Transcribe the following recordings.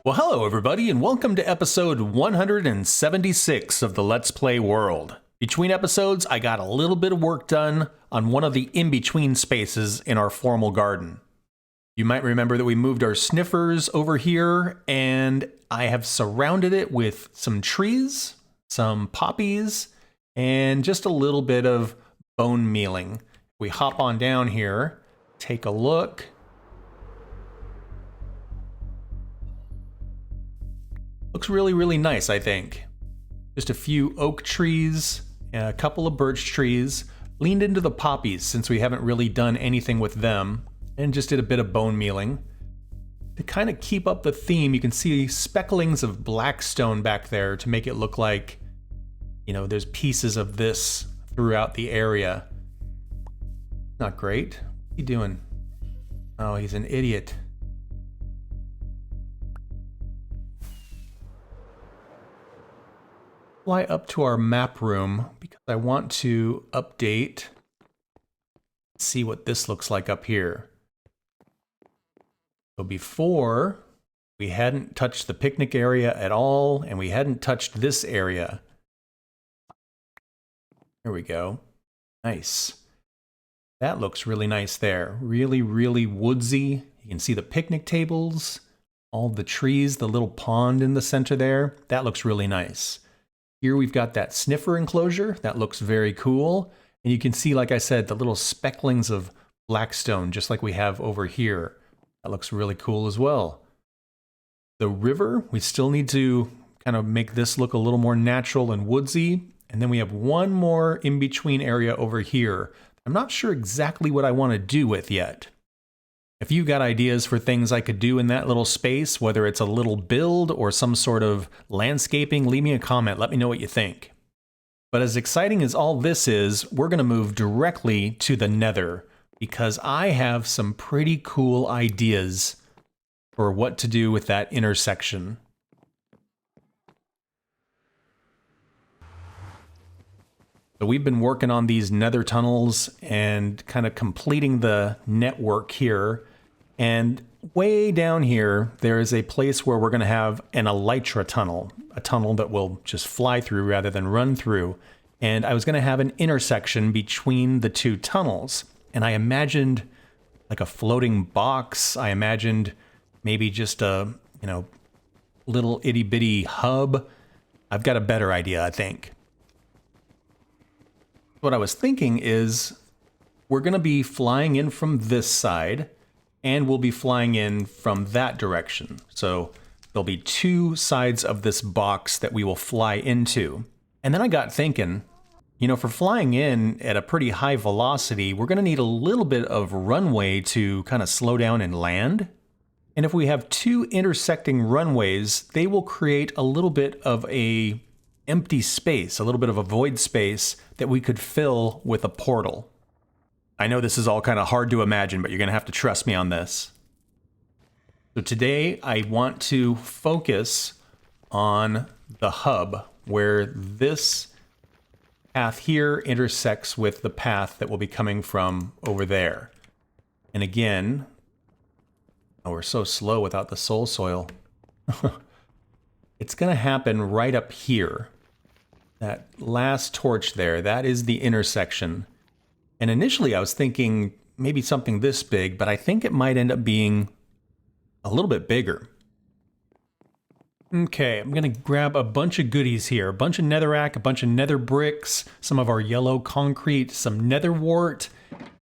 Well, hello everybody, and welcome to episode 176 of the Let's Play world. Between episodes, I got a little bit of work done on one of the in-between spaces in our formal garden. You might remember that we moved our sniffers over here, and I have surrounded it with some trees, some poppies, and just a little bit of bone mealing. We hop on down here, take a look. Looks really, really nice, I think. Just a few oak trees, a couple of birch trees, leaned into the poppies since we haven't really done anything with them, and just did a bit of bone mealing. To kind of keep up the theme, you can see specklings of blackstone back there to make it look like, you know, there's pieces of this throughout the area. Not great. What's he doing? Oh, he's an idiot. Fly up to our map room because I want to update, see what this looks like up here. So before, we hadn't touched the picnic area at all, and we hadn't touched this area. There we go. Nice. That looks really nice there. Really, really woodsy. You can see the picnic tables, all the trees, the little pond in the center there. That looks really nice. Here we've got that sniffer enclosure. That looks very cool. And you can see, like I said, the little specklings of blackstone, just like we have over here. That looks really cool as well. The river, we still need to kind of make this look a little more natural and woodsy. And then we have one more in-between area over here. I'm not sure exactly what I want to do with yet. If you've got ideas for things I could do in that little space, whether it's a little build or some sort of landscaping, leave me a comment. Let me know what you think. But as exciting as all this is, we're going to move directly to the Nether because I have some pretty cool ideas for what to do with that intersection. So we've been working on these nether tunnels and kind of completing the network here. And way down here, there is a place where we're going to have an elytra tunnel, a tunnel that will just fly through rather than run through. And I was going to have an intersection between the two tunnels. And I imagined like a floating box. I imagined maybe just a, little itty bitty hub. I've got a better idea, I think. What I was thinking is we're going to be flying in from this side and we'll be flying in from that direction. So there'll be two sides of this box that we will fly into. And then I got thinking, for flying in at a pretty high velocity, we're going to need a little bit of runway to kind of slow down and land. And if we have two intersecting runways, they will create a little bit of a empty space, a little bit of a void space that we could fill with a portal. I know this is all kind of hard to imagine, but you're going to have to trust me on this. So today I want to focus on the hub where this path here intersects with the path that will be coming from over there. And again, we're so slow without the soul soil. It's going to happen right up here. That last torch there, that is the intersection. And initially I was thinking maybe something this big, but I think it might end up being a little bit bigger. Okay, I'm going to grab a bunch of goodies here. A bunch of netherrack, a bunch of nether bricks, some of our yellow concrete, some nether wart.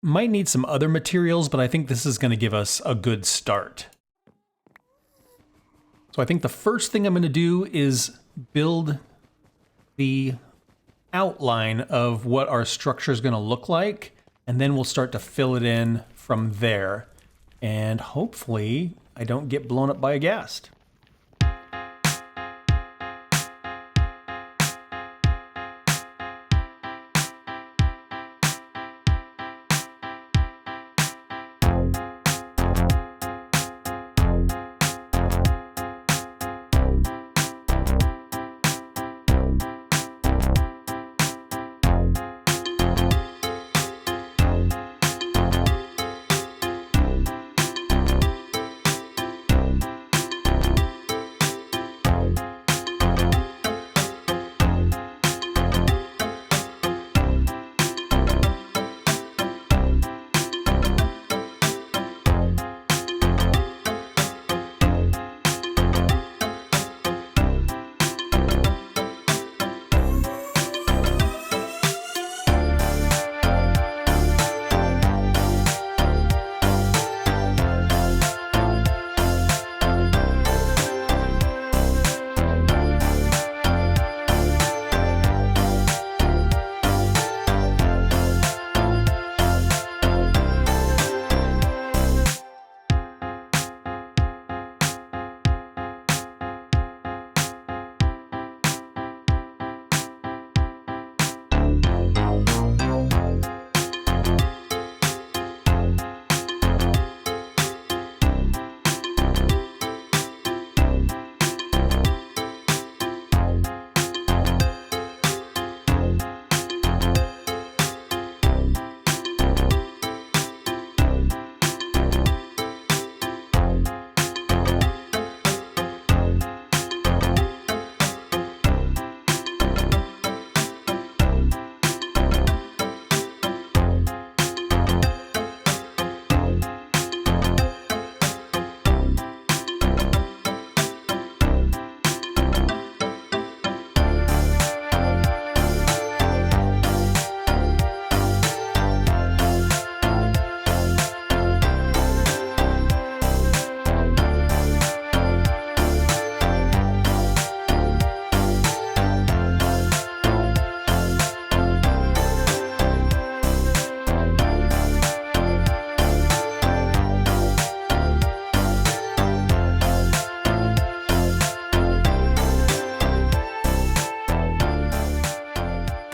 Might need some other materials, but I think this is going to give us a good start. So I think the first thing I'm going to do is build the outline of what our structure is going to look like, and then we'll start to fill it in from there. And hopefully I don't get blown up by a ghast.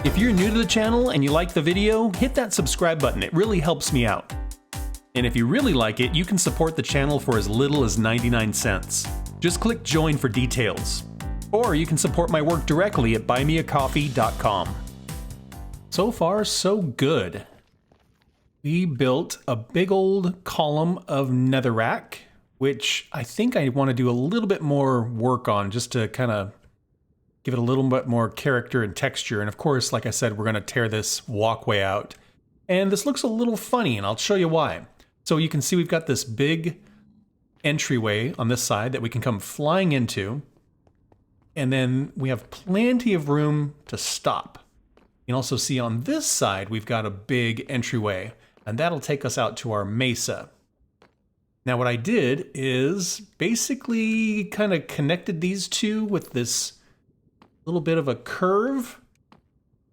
If you're new to the channel and you like the video, hit that subscribe button. It really helps me out. And if you really like it, you can support the channel for as little as 99 cents. Just click join for details. Or you can support my work directly at buymeacoffee.com. So far, so good. We built a big old column of netherrack, which I think I want to do a little bit more work on just to kind of give it a little bit more character and texture. And of course, like I said, we're going to tear this walkway out. And this looks a little funny, and I'll show you why. So you can see we've got this big entryway on this side that we can come flying into. And then we have plenty of room to stop. You can also see on this side, we've got a big entryway, and that'll take us out to our mesa. Now what I did is basically kind of connected these two with this little bit of a curve.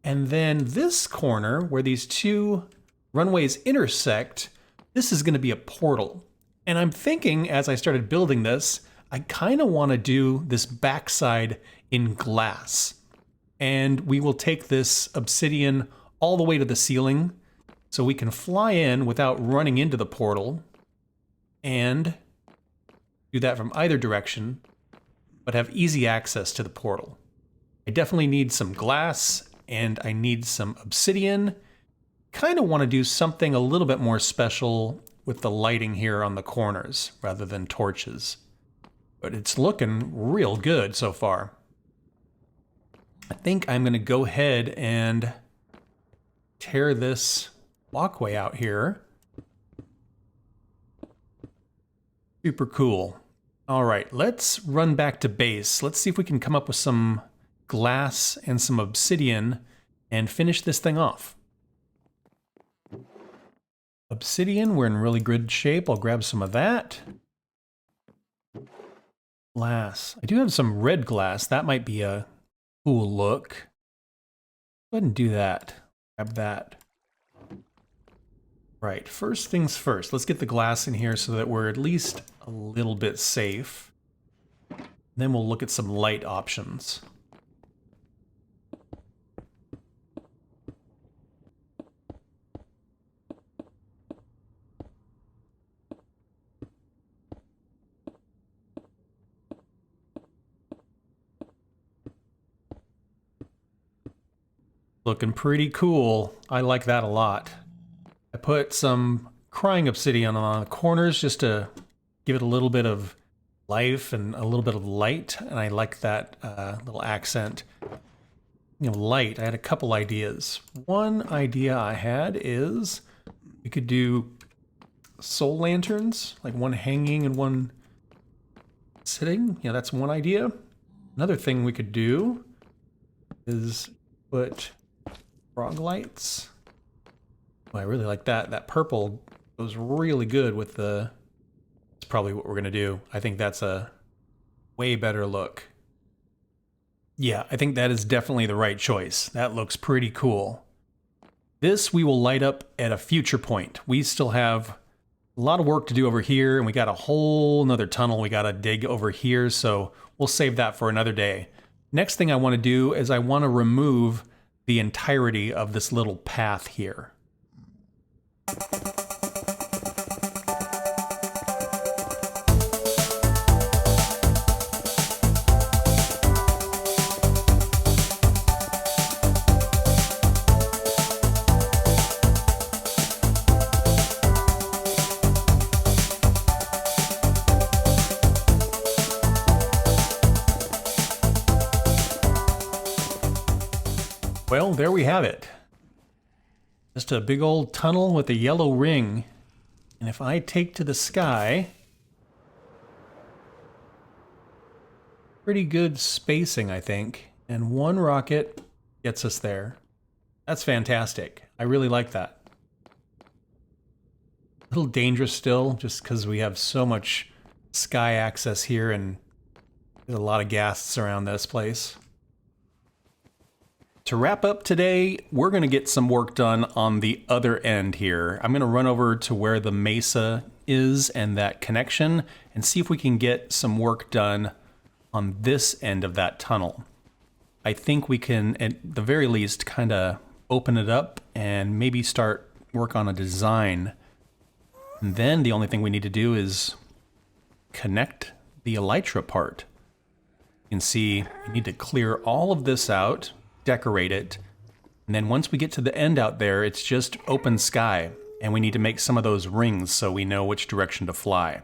And then this corner where these two runways intersect, this is going to be a portal. And I'm thinking as I started building this, I kind of want to do this backside in glass. And we will take this obsidian all the way to the ceiling so we can fly in without running into the portal and do that from either direction, but have easy access to the portal. I definitely need some glass and I need some obsidian. Kind of want to do something a little bit more special with the lighting here on the corners rather than torches. But it's looking real good so far. I think I'm going to go ahead and tear this walkway out here. Super cool. All right, let's run back to base. Let's see if we can come up with some glass and some obsidian and finish this thing off. Obsidian, we're in really good shape. I'll grab some of that. Glass. I do have some red glass. That might be a cool look. Go ahead and do that. Grab that. Right, first things first. Let's get the glass in here so that we're at least a little bit safe. Then we'll look at some light options. Looking pretty cool. I like that a lot. I put some crying obsidian on the corners just to give it a little bit of life and a little bit of light, and I like that little accent. You know, light, I had a couple ideas. One idea I had is we could do soul lanterns, like one hanging and one sitting. Yeah, that's one idea. Another thing we could do is put frog lights. Oh, I really like that. That purple goes really good with the... That's probably what we're going to do. I think that's a way better look. Yeah, I think that is definitely the right choice. That looks pretty cool. This we will light up at a future point. We still have a lot of work to do over here, and we got a whole nother tunnel we got to dig over here, so we'll save that for another day. Next thing I want to do is I want to remove the entirety of this little path here. Well, there we have it. Just a big old tunnel with a yellow ring. And if I take to the sky, pretty good spacing, I think. And one rocket gets us there. That's fantastic. I really like that. A little dangerous still, just because we have so much sky access here and there's a lot of ghasts around this place. To wrap up today, we're going to get some work done on the other end here. I'm going to run over to where the mesa is and that connection and see if we can get some work done on this end of that tunnel. I think we can, at the very least, kind of open it up and maybe start work on a design. And then the only thing we need to do is connect the elytra part. You can see we need to clear all of this out, decorate it, and then once we get to the end out there, it's just open sky, and we need to make some of those rings so we know which direction to fly.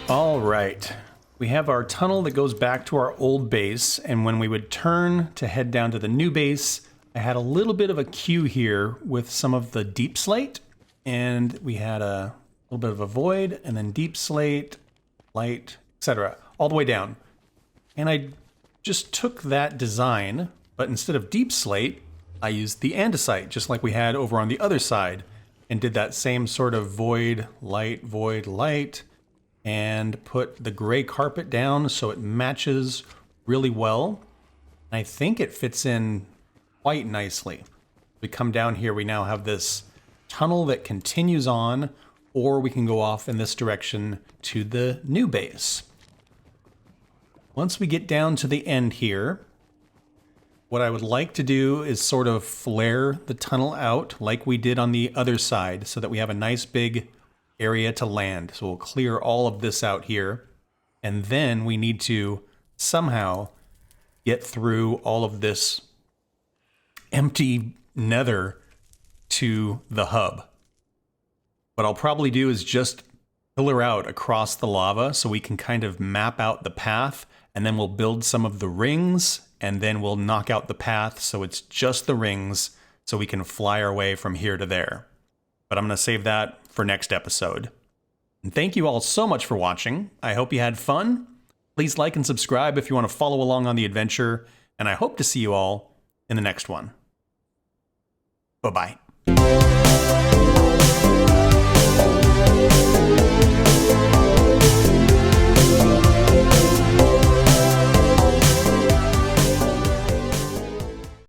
All right, we have our tunnel that goes back to our old base, and when we would turn to head down to the new base, I had a little bit of a queue here with some of the deep slate, and we had a little bit of a void, and then deep slate, light, etc., all the way down. And I just took that design, but instead of deep slate, I used the andesite, just like we had over on the other side, and did that same sort of void, light, and put the gray carpet down so it matches really well. I think it fits in quite nicely. We come down here, we now have this tunnel that continues on, or we can go off in this direction to the new base. Once we get down to the end here, what I would like to do is sort of flare the tunnel out like we did on the other side so that we have a nice big area to land. So we'll clear all of this out here, and then we need to somehow get through all of this empty nether to the hub. What I'll probably do is just pillar out across the lava so we can kind of map out the path, and then we'll build some of the rings, and then we'll knock out the path so it's just the rings so we can fly our way from here to there. But I'm going to save that for next episode. And thank you all so much for watching. I hope you had fun. Please like and subscribe if you want to follow along on the adventure, and I hope to see you all in the next one. Bye-bye.